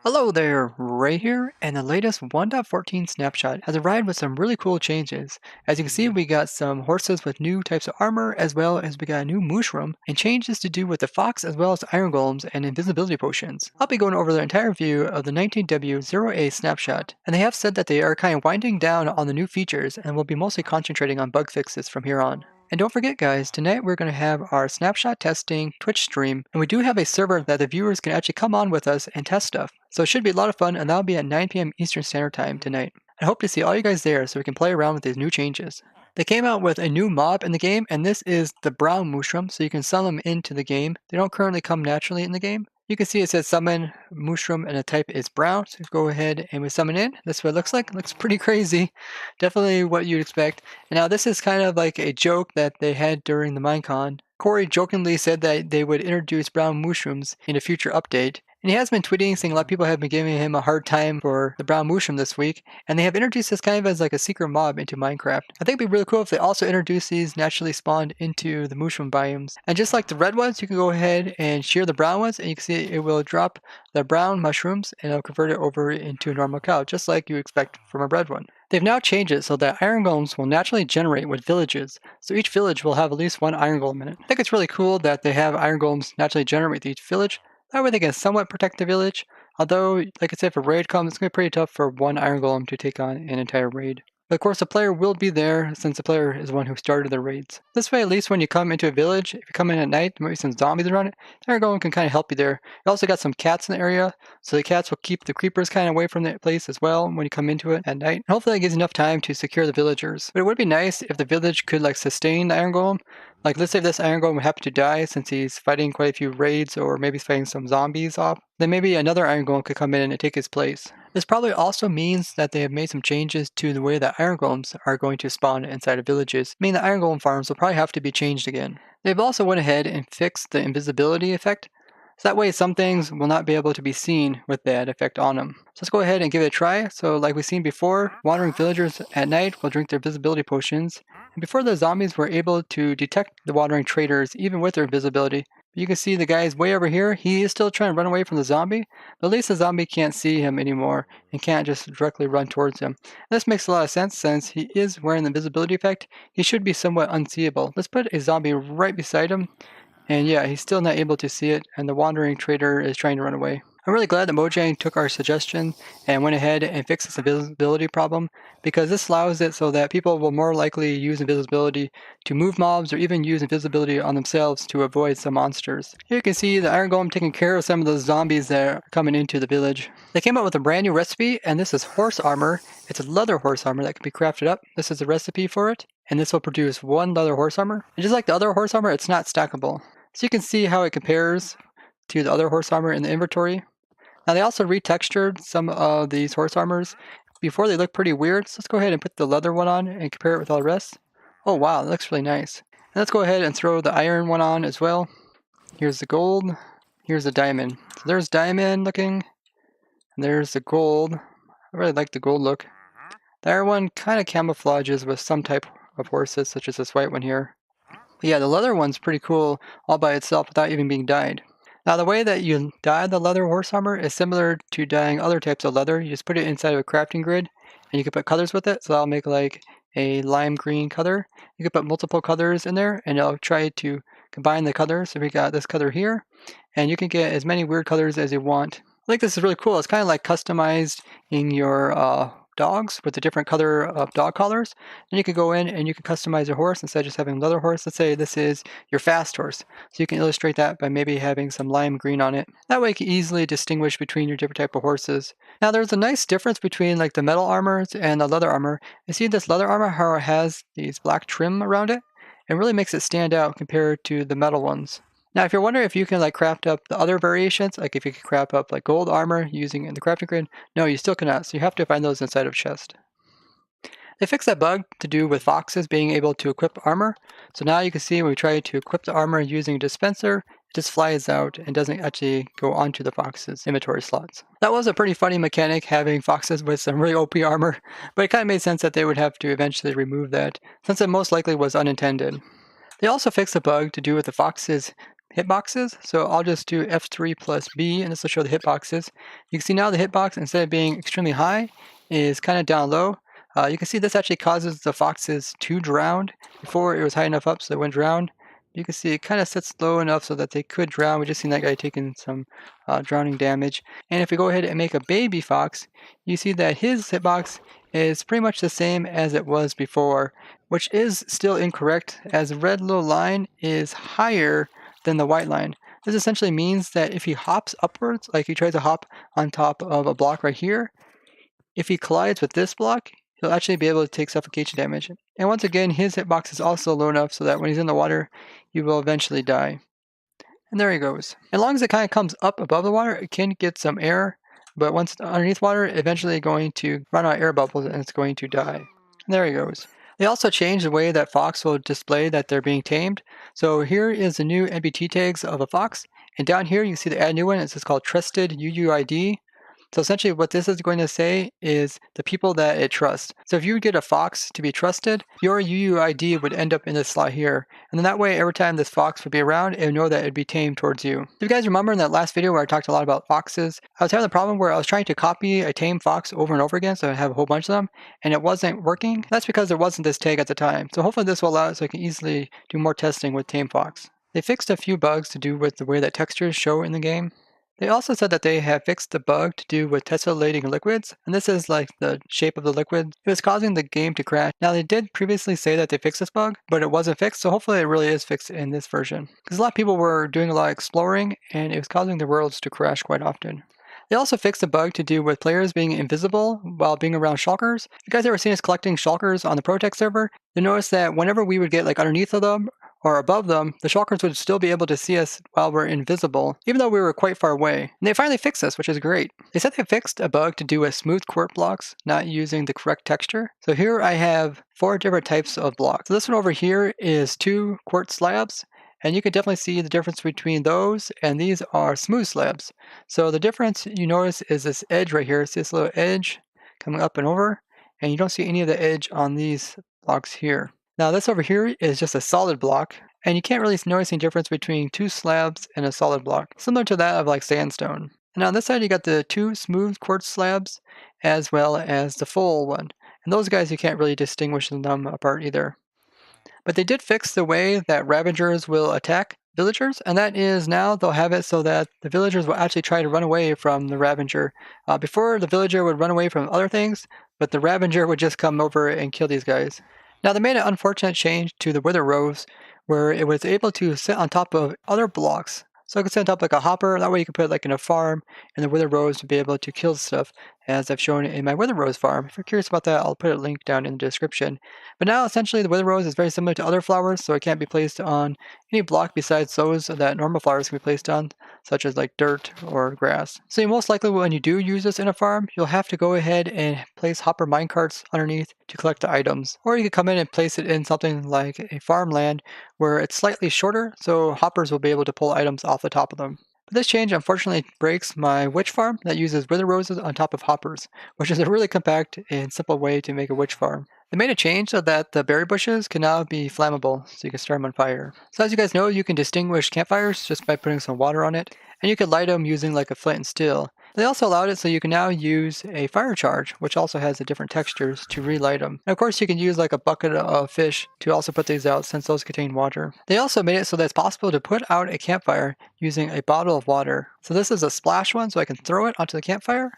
Hello there, Ray here, and the latest 1.14 snapshot has arrived with some really cool changes. As you can see, we got some horses with new types of armor, as well as we got a new mushroom, and changes to do with the fox as well as iron golems and invisibility potions. I'll be going over the entire view of the 19W0A snapshot, and they have said that they are kind of winding down on the new features and will be mostly concentrating on bug fixes from here on. And don't forget guys, tonight we're going to have our snapshot testing Twitch stream, and we do have a server that the viewers can actually come on with us and test stuff. So it should be a lot of fun, and that'll be at 9 p.m. Eastern Standard Time tonight. I hope to see all you guys there so we can play around with these new changes. They came out with a new mob in the game, and this is the brown mushroom, so you can summon them into the game. They don't currently come naturally in the game. You can see it says summon mushroom and the type is brown, so go ahead and we summon in. This is what it looks like. It looks pretty crazy. Definitely what you'd expect. And now this is kind of like a joke that they had during the Minecon. Corey jokingly said that they would introduce brown mushrooms in a future update. And he has been tweeting saying a lot of people have been giving him a hard time for the brown mushroom this week, and they have introduced this kind of as like a secret mob into Minecraft. I think it'd be really cool if they also introduce these naturally spawned into the mushroom biomes. And just like the red ones, you can go ahead and shear the brown ones, and you can see it will drop the brown mushrooms, and it'll convert it over into a normal cow, just like you expect from a red one. They've now changed it so that iron golems will naturally generate with villages, so each village will have at least one iron golem in it. I think it's really cool that they have iron golems naturally generate with each village. That way they can somewhat protect the village, although, like I said, if a raid comes, it's going to be pretty tough for one iron golem to take on an entire raid. But of course the player will be there since the player is the one who started the raids. This way, at least when you come into a village, if you come in at night, there might be some zombies around it, the iron golem can kind of help you there. You also got some cats in the area, so the cats will keep the creepers kind of away from the place as well when you come into it at night. And hopefully that gives enough time to secure the villagers. But it would be nice if the village could like sustain the iron golem. Like, let's say if this iron golem would happen to die since he's fighting quite a few raids, or maybe he's fighting some zombies off, then maybe another iron golem could come in and take his place. This probably also means that they have made some changes to the way that iron golems are going to spawn inside of villages, meaning the iron golem farms will probably have to be changed again. They've also went ahead and fixed the invisibility effect, so that way some things will not be able to be seen with that effect on them. So let's go ahead and give it a try. So like we've seen before, wandering villagers at night will drink their visibility potions. And before the zombies were able to detect the wandering traders even with their invisibility. You can see the guy's way over here. He is still trying to run away from the zombie, but at least the zombie can't see him anymore and can't just directly run towards him. And this makes a lot of sense since he is wearing the invisibility effect. He should be somewhat unseeable. Let's put a zombie right beside him. And yeah, he's still not able to see it, and the wandering trader is trying to run away. I'm really glad that Mojang took our suggestion and went ahead and fixed this invisibility problem, because this allows it so that people will more likely use invisibility to move mobs or even use invisibility on themselves to avoid some monsters. Here you can see the Iron Golem taking care of some of those zombies that are coming into the village. They came up with a brand new recipe, and this is horse armor. It's a leather horse armor that can be crafted up. This is the recipe for it, and this will produce one leather horse armor. And just like the other horse armor, it's not stackable. So you can see how it compares to the other horse armor in the inventory. Now they also retextured some of these horse armors. Before they look pretty weird, so let's go ahead and put the leather one on and compare it with all the rest. Oh wow, that looks really nice. And let's go ahead and throw the iron one on as well. Here's the gold, here's the diamond. So there's diamond looking, and there's the gold. I really like the gold look. The iron one kind of camouflages with some type of horses, such as this white one here. But yeah, the leather one's pretty cool all by itself without even being dyed. Now the way that you dye the leather horse armor is similar to dyeing other types of leather. You just put it inside of a crafting grid, and you can put colors with it. So that'll make like a lime green color. You can put multiple colors in there, and it'll try to combine the colors. So we got this color here, and you can get as many weird colors as you want. I think this is really cool. It's kind of like customized in your dogs with the different color of dog collars. Then you can go in and you can customize your horse instead of just having leather horse. Let's say this is your fast horse. So you can illustrate that by maybe having some lime green on it. That way you can easily distinguish between your different type of horses. Now there's a nice difference between like the metal armors and the leather armor. You see this leather armor, how it has these black trim around it? It really makes it stand out compared to the metal ones. Now, if you're wondering if you can like craft up the other variations, like if you can craft up like gold armor using in the crafting grid, no, you still cannot. So you have to find those inside of chest. They fixed that bug to do with foxes being able to equip armor. So now you can see when we try to equip the armor using a dispenser, it just flies out and doesn't actually go onto the fox's inventory slots. That was a pretty funny mechanic, having foxes with some really OP armor, but it kind of made sense that they would have to eventually remove that, since it most likely was unintended. They also fixed a bug to do with the foxes hitboxes. So I'll just do F3 plus B, and this will show the hitboxes. You can see now the hitbox, instead of being extremely high, is kind of down low. You can see this actually causes the foxes to drown. Before it was high enough up so they wouldn't drown. You can see it kind of sits low enough so that they could drown. We just seen that guy taking some drowning damage. And if we go ahead and make a baby fox, you see that his hitbox is pretty much the same as it was before, which is still incorrect, as the red little line is higher than the white line. This essentially means that if he hops upwards, like he tries to hop on top of a block right here, if he collides with this block, he'll actually be able to take suffocation damage. And once again, his hitbox is also low enough so that when he's in the water, he will eventually die. And there he goes. As long as it kind of comes up above the water, it can get some air, but once it's underneath water, eventually going to run out of air bubbles and it's going to die. And there he goes. They also changed the way that Fox will display that they're being tamed. So here is the new NBT tags of a fox, and down here you can see the add new one. It's called Trusted UUID. So essentially what this is going to say is the people that it trusts. So if you get a fox to be trusted, your UUID would end up in this slot here. And then that way, every time this fox would be around, it would know that it would be tamed towards you. If you guys remember in that last video where I talked a lot about foxes, I was having the problem where I was trying to copy a tame fox over and over again, so I have a whole bunch of them, and it wasn't working. That's because there wasn't this tag at the time. So hopefully this will allow it so I can easily do more testing with tame fox. They fixed a few bugs to do with the way that textures show in the game. They also said that they have fixed the bug to do with tessellating liquids, and this is like the shape of the liquid. It was causing the game to crash. Now they did previously say that they fixed this bug, but it wasn't fixed, so hopefully it really is fixed in this version. Because a lot of people were doing a lot of exploring, and it was causing the worlds to crash quite often. They also fixed a bug to do with players being invisible while being around shulkers. If you guys ever seen us collecting shulkers on the Protect server, you'll notice that whenever we would get like underneath of them, or above them, the shulkers would still be able to see us while we're invisible, even though we were quite far away. And they finally fixed this, which is great. They said they fixed a bug to do with smooth quartz blocks not using the correct texture. So here I have 4 different types of blocks. So this one over here is 2 quartz slabs, and you can definitely see the difference between those, and these are smooth slabs. So the difference you notice is this edge right here. It's this little edge coming up and over, and you don't see any of the edge on these blocks here. Now this over here is just a solid block, and you can't really notice any difference between 2 slabs and a solid block, similar to that of like sandstone. And on this side you got the 2 smooth quartz slabs as well as the full one. And those guys you can't really distinguish them apart either. But they did fix the way that Ravagers will attack villagers, and that is now they'll have it so that the villagers will actually try to run away from the Ravager. Before the villager would run away from other things, but the Ravager would just come over and kill these guys. Now they made an unfortunate change to the Wither Rose where it was able to sit on top of other blocks. So it could sit on top like a hopper, that way you could put it like in a farm and the Wither Rose to be able to kill stuff, as I've shown in my Wither Rose farm. If you're curious about that, I'll put a link down in the description. But now essentially the Wither Rose is very similar to other flowers, so it can't be placed on any block besides those that normal flowers can be placed on, such as like dirt or grass. So you most likely when you do use this in a farm, you'll have to go ahead and place hopper minecarts underneath to collect the items. Or you could come in and place it in something like a farmland where it's slightly shorter, so hoppers will be able to pull items off the top of them. But this change unfortunately breaks my witch farm that uses wither roses on top of hoppers, which is a really compact and simple way to make a witch farm. They made a change so that the berry bushes can now be flammable, so you can start them on fire. So as you guys know, you can distinguish campfires just by putting some water on it, and you can light them using like a flint and steel. They also allowed it so you can now use a fire charge, which also has the different textures to relight them. And of course you can use like a bucket of fish to also put these out since those contain water. They also made it so that it's possible to put out a campfire using a bottle of water. So this is a splash one, so I can throw it onto the campfire.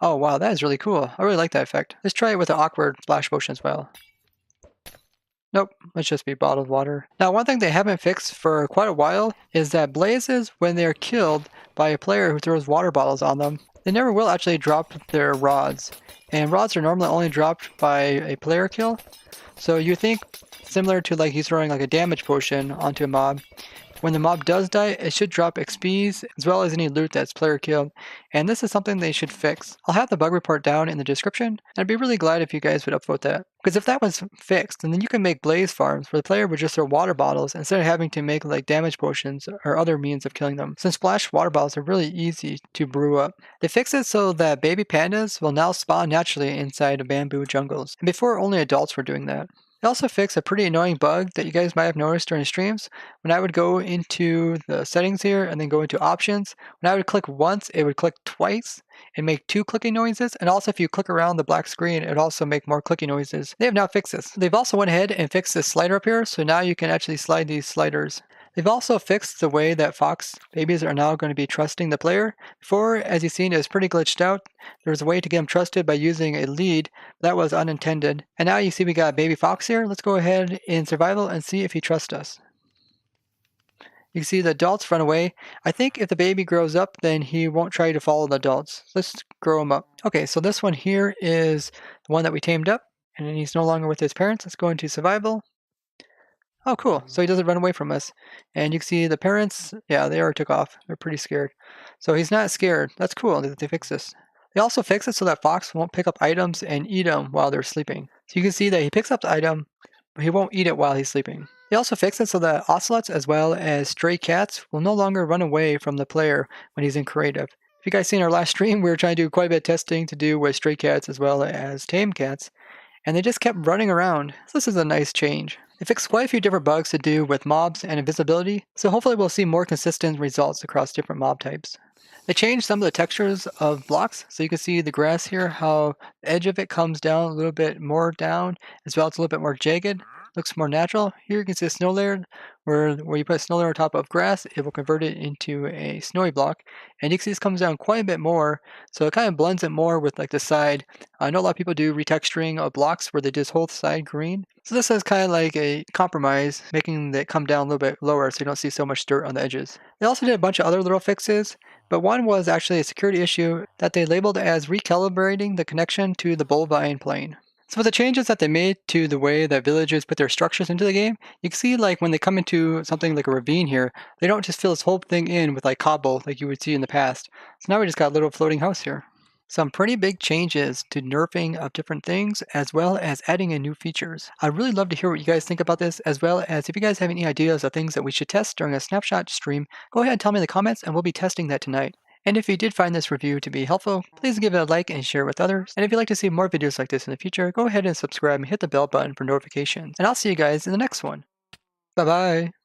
Oh wow, that is really cool. I really like that effect. Let's try it with an awkward splash motion as well. Nope, let's just be bottled water. Now one thing they haven't fixed for quite a while is that blazes, when they're killed by a player who throws water bottles on them, they never will actually drop their rods. And rods are normally only dropped by a player kill. So you think similar to like he's throwing like a damage potion onto a mob. When the mob does die, it should drop XPs as well as any loot that's player killed, and this is something they should fix. I'll have the bug report down in the description, and I'd be really glad if you guys would upvote that. Because if that was fixed, then you can make blaze farms where the player would just throw water bottles instead of having to make like damage potions or other means of killing them, since splash water bottles are really easy to brew up. They fixed it so that baby pandas will now spawn naturally inside of bamboo jungles, and before only adults were doing that. They also fixed a pretty annoying bug that you guys might have noticed during streams. When I would go into the settings here and then go into options, when I would click once, it would click twice and make two clicking noises. And also if you click around the black screen, it would also make more clicking noises. They have now fixed this. They've also went ahead and fixed this slider up here. So now you can actually slide these sliders. They've also fixed the way that fox babies are now going to be trusting the player. Before, as you've seen, it was pretty glitched out. There was a way to get them trusted by using a lead. That was unintended. And now you see we got baby fox here. Let's go ahead in survival and see if he trusts us. You can see the adults run away. I think if the baby grows up, then he won't try to follow the adults. Let's grow him up. Okay, so this one here is the one that we tamed up, and he's no longer with his parents. Let's go into survival. Oh, cool. So he doesn't run away from us. And you can see the parents, yeah, they already took off. They're pretty scared. So he's not scared. That's cool that they fixed this. They also fixed it so that fox won't pick up items and eat them while they're sleeping. So you can see that he picks up the item, but he won't eat it while he's sleeping. They also fixed it so that ocelots as well as stray cats will no longer run away from the player when he's in creative. If you guys seen our last stream, we were trying to do quite a bit of testing to do with stray cats as well as tame cats, and they just kept running around. So this is a nice change. They fixed quite a few different bugs to do with mobs and invisibility, so hopefully we'll see more consistent results across different mob types. They changed some of the textures of blocks, so you can see the grass here, how the edge of it comes down a little bit more down, as well as a little bit more jagged. Looks more natural. Here you can see a snow layer, where you put a snow layer on top of grass, it will convert it into a snowy block. And you can see this comes down quite a bit more, so it kind of blends it more with like the side. I know a lot of people do retexturing of blocks where they just hold the side green. So this is kind of like a compromise, making it come down a little bit lower so you don't see so much dirt on the edges. They also did a bunch of other little fixes, but one was actually a security issue that they labeled as recalibrating the connection to the bovine plane. So with the changes that they made to the way that villagers put their structures into the game, you can see like when they come into something like a ravine here, they don't just fill this whole thing in with like cobble like you would see in the past. So now we just got a little floating house here. Some pretty big changes to nerfing of different things as well as adding in new features. I'd really love to hear what you guys think about this, as well as if you guys have any ideas of things that we should test during a snapshot stream, go ahead and tell me in the comments and we'll be testing that tonight. And if you did find this review to be helpful, please give it a like and share it with others. And if you'd like to see more videos like this in the future, go ahead and subscribe and hit the bell button for notifications. And I'll see you guys in the next one. Bye bye.